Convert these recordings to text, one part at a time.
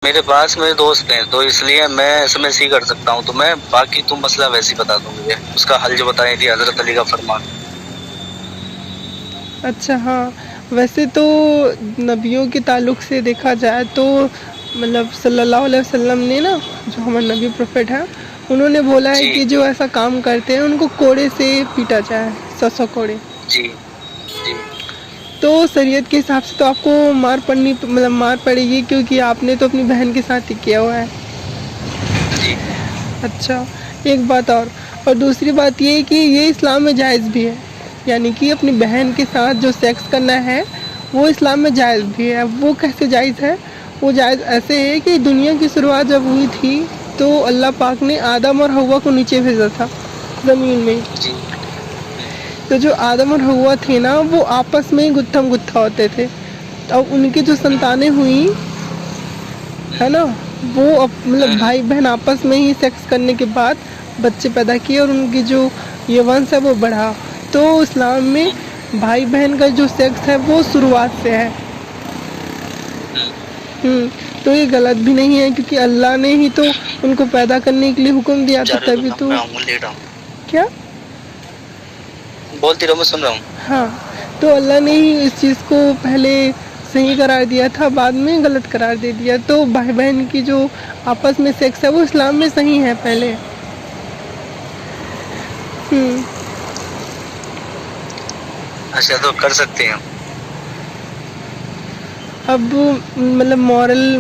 میرے پاس میرے دوست ہیں تو اس لیے میں SMS ہی کر سکتا ہوں تمہیں، باقی تم مسئلہ ویسے ہی بتا دو مجھے، اس کا حل جو بتائی تھی حضرت علی کا فرمان۔ اچھا ہاں، ویسے تو نبیوں کے تعلق سے دیکھا جائے تو مطلب صلی اللہ علیہ وسلم نے نا، جو ہمارے نبی پروفیٹ ہیں، انہوں نے بولا ہے جی کہ جو ایسا کام کرتے ہیں ان کو کوڑے سے پیٹا جائے، 100 کوڑے۔ جی جی تو شریعت کے حساب سے تو آپ کو مار پڑے گی، کیونکہ آپ نے تو اپنی بہن کے ساتھ ہی کیا ہوا ہے۔ جی اچھا ایک بات اور دوسری بات یہ کہ یہ اسلام میں جائز بھی ہے، یعنی کہ اپنی بہن کے ساتھ جو سیکس کرنا ہے وہ اسلام میں جائز بھی ہے۔ وہ کیسے جائز ہے؟ وہ جائز ایسے ہے کہ دنیا کی شروعات جب ہوئی تھی تو اللہ پاک نے آدم اور حوا کو نیچے بھیجا تھا زمین میں، جی تو جو آدم اور حوا تھے نا وہ آپس میں ہی گتھم گتھا ہوتے تھے، اب ان کی جو سنتانیں ہوئیں ہے نا، وہ مطلب بھائی بہن آپس میں ہی سیکس کرنے کے بعد بچے پیدا کیے اور ان کی جو یہ ونش ہے وہ بڑھا۔ تو اسلام میں بھائی بہن کا جو سیکس ہے وہ شروعات سے ہے۔ تو یہ غلط بھی نہیں ہے، کیونکہ اللہ نے ہی تو ان کو پیدا کرنے کے لیے حکم دیا تھا، جا رہے ہو تبھی دکان تو پہ؟ آؤں گا، لیٹ آؤں کیا بولتی رہو، میں سن رہا ہوں۔ ہاں، تو اللہ نے ہی اس چیز کو پہلے صحیح قرار دیا تھا، بعد میں غلط قرار دے دیا۔ تو بھائی بہن کی جو آپس میں سیکس ہے وہ اسلام میں صحیح ہے پہلے۔ اچھا تو کر سکتے ہیں؟ اب مطلب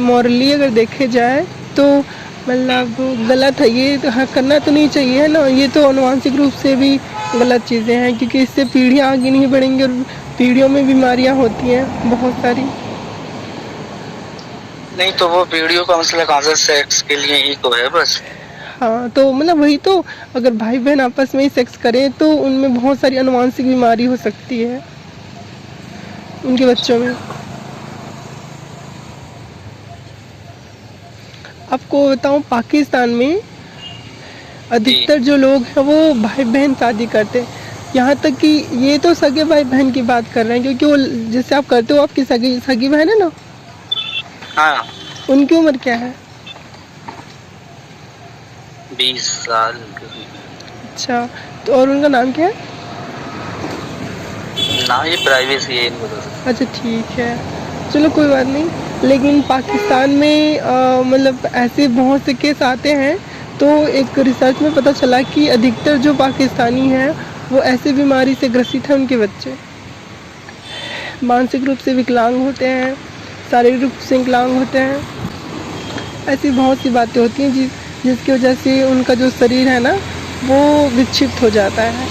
مورلی اگر دیکھے جائے تو مطلب غلط ہے یہ، تو کرنا تو نہیں چاہیے ہے نا، یہ تو آنوانسک روپ سے بھی غلط چیزیں ہیں، کیونکہ اس سے پیڑھیاں آگے نہیں بڑھیں گی اور پیڑھیوں میں بیماریاں ہوتی ہیں بہت ساری۔ نہیں تو وہ ویڈیو کا مسئلہ کہاں سے، سیکس کے لیے ہی تو ہے بس۔ ہاں تو مطلب وہی تو، اگر بھائی بہن آپس میں ہی سیکس کریں تو ان میں بہت ساری آنوانسک بیماری ہو سکتی ہے ان کے بچوں میں۔ آپ کو بتاؤں پاکستان میں جی ادھکتر جو لوگ ہیں وہ بھائی بہن شادی کرتے ہیں، یہاں تک کہ یہ تو سگے بھائی بہن کی بات کر رہے ہیں، کیونکہ وہ جس سے آپ کرتے ہو آپ کی سگی بہن ہے نا، ہاں، ان کی عمر کیا ہے؟ 20 سال۔ اچھا تو اور ان کا نام کیا ہے؟ نہ یہ پرائیویسی ہے، نہیں بتا سکتا۔ اچھا ٹھیک ہے، چلو کوئی بات نہیں۔ لیکن پاکستان میں مطلب ایسے بہت سے کیس آتے ہیں، تو ایک ریسرچ میں پتہ چلا کہ ادھکتر جو پاکستانی ہیں وہ ایسے بیماری سے گرست ہیں، ان کے بچے مانسک روپ سے وکلانگ ہوتے ہیں، شاریرک روپ سے وکلانگ ہوتے ہیں، ایسی بہت سی باتیں ہوتی ہیں جس کی وجہ سے ان کا جو شریر ہے نا وہ وکشپت ہو جاتا ہے۔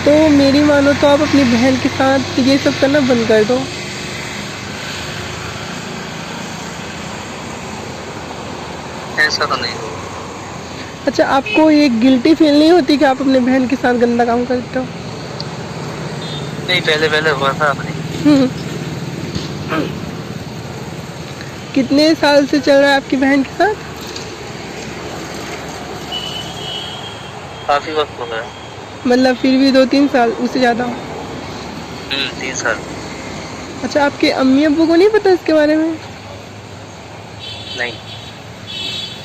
تو میری مانو تو آپ اپنی بہن کے ساتھ یہ سب کرنا بند کر دو۔ ایسا تو نہیں ہوگا۔ اچھا آپ کو یہ گلٹی فیل نہیں ہوتی کہ آپ اپنے بہن کے ساتھ گندا کام کرتے ہو؟ نہیں، پہلے پہلے ہوا تھا، اب نہیں۔ کتنے سال سے چل رہا ہے آپ کی بہن کے ساتھ؟ کافی وقت ہو گیا۔ مطلب پھر بھی 2-3 سال، اس سے زیادہ؟ 3 سال۔ اچھا آپ کے امی ابو کو نہیں پتا اس کے بارے میں؟ نہیں۔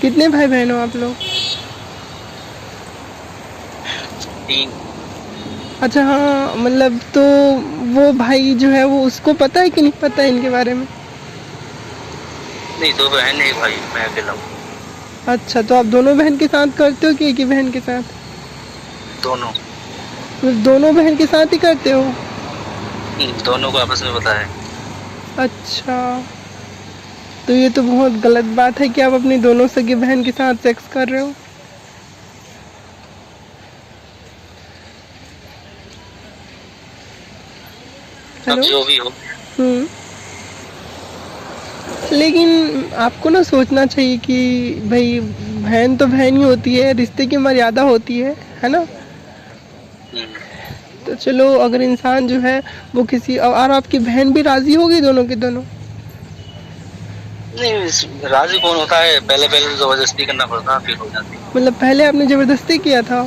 کتنے بھائی بہن ہو آپ لوگ؟ 3۔ اچھا ہاں، مطلب تو وہ بھائی جو ہے وہ اس کو پتہ ہے کہ نہیں پتہ ہے ان کے بارے میں؟ نہیں، 2 بہن 1 بھائی، میں اکیلا ہوں۔ اچھا تو آپ دونوں بہن کے ساتھ کرتے ہو کہ ایک ہی بہن کے ساتھ؟ دونوں۔ دونوں بہن کے ساتھ ہی کرتے ہو؟ دونوں کو آپس میں پتہ ہے۔ اچھا تو یہ تو بہت غلط بات ہے کہ آپ اپنی دونوں سگی بہن کے ساتھ سیکس کر رہے ہو۔ اب ہیلو۔ جو بھی ہو۔ لیکن آپ کو نا سوچنا چاہیے کہ بھائی بہن تو بہن ہی ہوتی ہے، رشتے کی مریادہ ہوتی ہے نا؟ تو چلو اگر انسان جو ہے وہ کسی اور آپ کی بہن بھی راضی ہوگی دونوں کے دونوں؟ نہیں، راضی کون ہوتا ہے، پہلے پہلے تو زبردستی کرنا پڑتا، پھر ہو جاتی۔ مطلب پہلے آپ نے زبردستی کیا تھا؟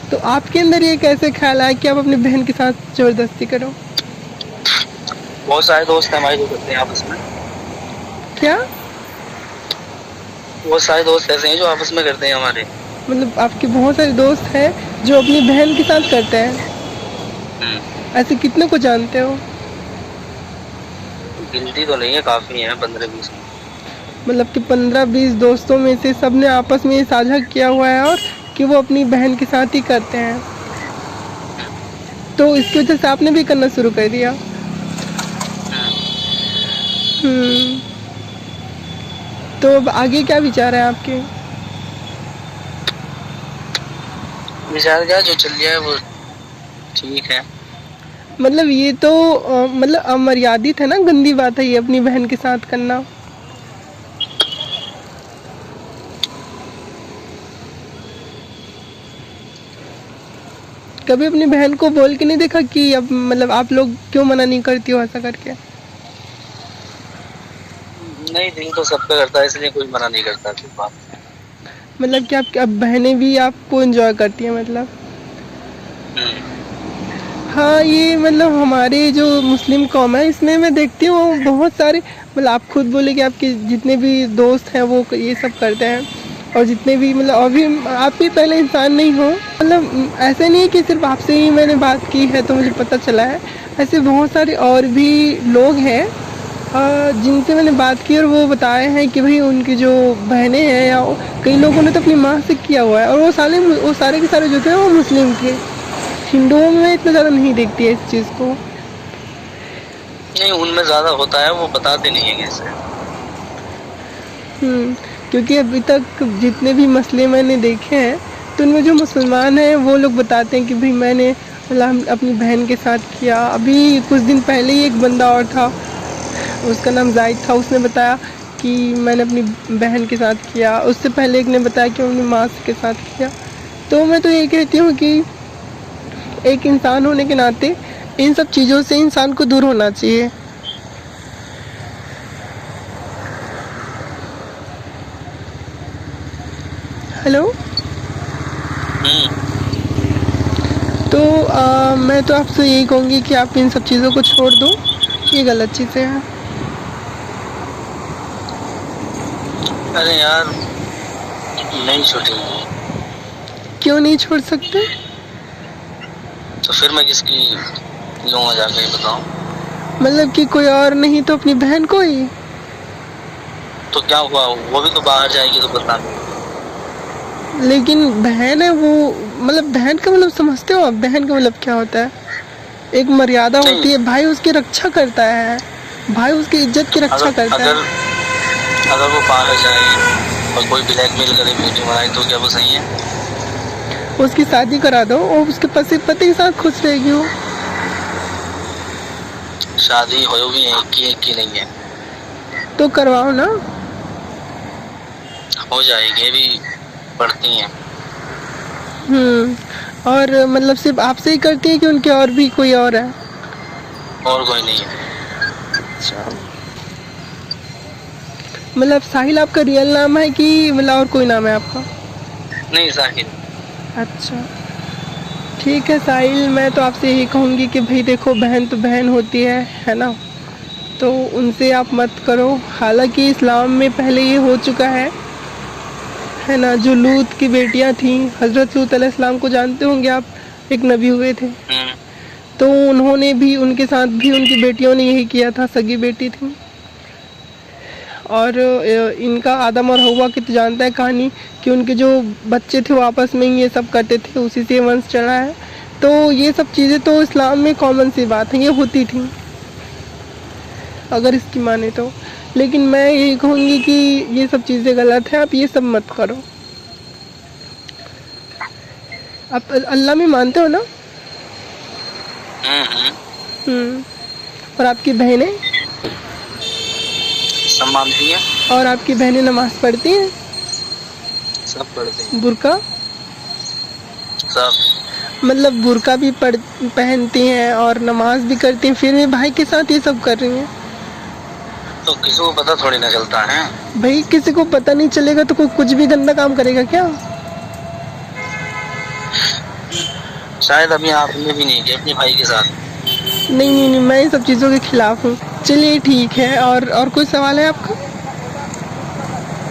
تو آپ کے اندر یہ کیسے خیال آیا کہ آپ اپنی بہن کے ساتھ زبردستی کرو؟ بہت سارے دوست ہیں ہمارے جو کرتے ہیں آپس میں۔ کیا وہ سارے دوست ایسے ہیں جو آپس میں کرتے ہیں ہمارے. مطلب آپ کے بہت سارے دوست ہیں جو اپنی بہن کے ساتھ کرتے ہیں؟ ایسے کتنے کو جانتے ہو؟ گنتی تو نہیں ہے، کافی ہیں، 15-20. مطلب کہ 15-20 دوستوں میں سے سب نے آپس میں یہ ساجھا کیا ہوا ہے اور کہ وہ اپنی بہن کے ساتھ ہی کرتے ہیں، تو اس کی وجہ سے آپ نے بھی کرنا شروع کر دیا. تو اب آگے کیا وچار ہے آپ کے؟ وچار کیا، جو چل جائے وہ ٹھیک ہے. مطلب یہ تو مطلب امریادت ہے نا، گندی بات ہے یہ اپنی بہن کے ساتھ کرنا. کبھی اپنی بہن کو بول کے نہیں دیکھا کہ اب مطلب آپ لوگ کیوں منع نہیں کرتی ہو ایسا کر کے؟ نہیں، دل تو سب کا کرتا ہے، اس لیے کوئی منع نہیں کرتا پھر بات. مطلب کہ آپ اب بہنیں بھی آپ کو انجوائے کرتی ہیں مطلب؟ ہاں، یہ مطلب ہماری جو مسلم قوم ہے اس میں میں دیکھتی ہوں بہت سارے، مطلب آپ خود بولے کہ آپ کے جتنے بھی دوست ہیں وہ یہ سب کرتے ہیں، اور جتنے بھی مطلب ابھی آپ بھی پہلے انسان نہیں ہو، مطلب ایسے نہیں کہ صرف آپ سے ہی میں نے بات کی ہے تو مجھے پتہ چلا ہے، ایسے بہت سارے اور بھی لوگ ہیں جن سے میں نے بات کی اور وہ بتائے ہیں کہ بھئی ان کی جو بہنیں ہیں یا کئی لوگوں نے تو اپنی ماں سے کیا ہوا ہے، اور وہ سارے کے سارے جو تھے وہ مسلم تھے. ہندوؤں میں اتنا زیادہ نہیں دیکھتی ہے اس چیز کو. نہیں، ان میں زیادہ ہوتا ہے، وہ بتاتے نہیں ہیں کیسے. کیونکہ ابھی تک جتنے بھی مسئلے میں نے دیکھے ہیں تو ان میں جو مسلمان ہیں وہ لوگ بتاتے ہیں کہ بھئی میں نے اپنی بہن کے ساتھ کیا. ابھی کچھ دن پہلے ہی ایک بندہ اور تھا، اس کا نام زاہد تھا، اس نے بتایا کہ میں نے اپنی بہن کے ساتھ کیا. اس سے پہلے ایک نے بتایا کہ اپنی ماں کے ساتھ کیا. تو میں تو یہ کہتی ہوں کہ ایک انسان ہونے کے ناطے ان سب چیزوں سے انسان کو دور ہونا چاہیے. ہیلو. تو میں تو آپ سے یہی کہوں گی کہ آپ ان سب چیزوں کو چھوڑ دو، یہ غلط چیزیں ہیں. ارے یار، نہیں چھوٹے گی. کیوں نہیں چھوڑ سکتے؟ تو پھر میں کس کی لوں گا جا کے، بتاؤ. مطلب کہ کوئی اور نہیں تو اپنی بہن کو ہی؟ تو کیا ہوا، وہ بھی تو باہر جائے گی تو بدنامی ہوگی. لیکن بہن ہے وہ، مطلب بہن کا مطلب سمجھتے ہو آپ؟ بہن کا مطلب کیا ہوتا ہے؟ ایک مریادہ نہیں، ہوتی ہے، بھائی اس کی رکشا کرتا ہے، بھائی اس کی عزت تو کی رکشا کرتا ہے. اگر وہ باہر جائے اور کوئی بلیک میل کرے، ویڈیو بنائے، تو کیا وہ صحیح ہے؟ اس کی شادی کرا دو اور اس کے پتی کے ساتھ خوش رہے گی وہ. شادی ہو بھی ہے، ایک کی نہیں ہے. تو کرواؤ نا. ہو جائے گی، بھی پڑھتی ہیں. اور مطلب صرف آپ سے ہی کرتی ہیں کہ ان کے اور بھی کوئی اور ہے؟ اور کوئی نہیں ہے. اچھا. مطلب ساحل آپ کا ریئل نام ہے کہ مطلب اور کوئی نام ہے آپ کا؟ نہیں، ساحل. اچھا ٹھیک ہے ساحل، میں تو آپ سے یہی کہوں گی کہ بھئی دیکھو، بہن تو بہن ہوتی ہے نا، تو ان سے آپ مت کرو. حالانکہ اسلام میں پہلے یہ ہو چکا ہے نا. جو لوط کی بیٹیاں تھیں، حضرت لوط علیہ السلام کو جانتے ہوں گے آپ، ایک نبی ہوئے تھے. تو انہوں نے بھی، ان کے ساتھ بھی ان کی بیٹیوں نے یہی کیا تھا، سگی بیٹی تھی. اور ان کا آدم اور حوا کی تو جانتا ہے کہانی، کہ ان کے جو بچے تھے وہ آپس میں یہ سب کرتے تھے، اسی سے ونش چڑھا ہے. تو یہ سب چیزیں تو اسلام میں کامن سی بات ہے، یہ ہوتی تھیں اگر اس کی مانے تو. لیکن میں یہی کہوں گی کہ یہ سب چیزیں غلط ہیں، آپ یہ سب مت کرو. آپ اللہ میں مانتے ہو نا؟ اور آپ کی بہنیں؟ سب مانتی ہیں. اور آپ کی بہنیں نماز پڑھتی ہیں؟ سب پڑھتے ہیں. برقع؟ سب. مطلب برقع بھی پہنتی ہیں اور نماز بھی کرتی ہیں، پھر بھی بھائی کے ساتھ یہ سب کر رہی ہیں؟ تو کسی کو پتہ تھوڑی نہ چلتا ہے. بھائی کسی کو پتہ نہیں چلے گا تو کوئی کچھ بھی گندا کام کرے گا کیا؟ شاید ابھی آپ نے بھی نہیں کیا اپنے بھائی کے ساتھ. نہیں، میں ان سب چیزوں کے خلاف ہوں. چلیے ٹھیک ہے. اور کوئی سوال ہے آپ کا؟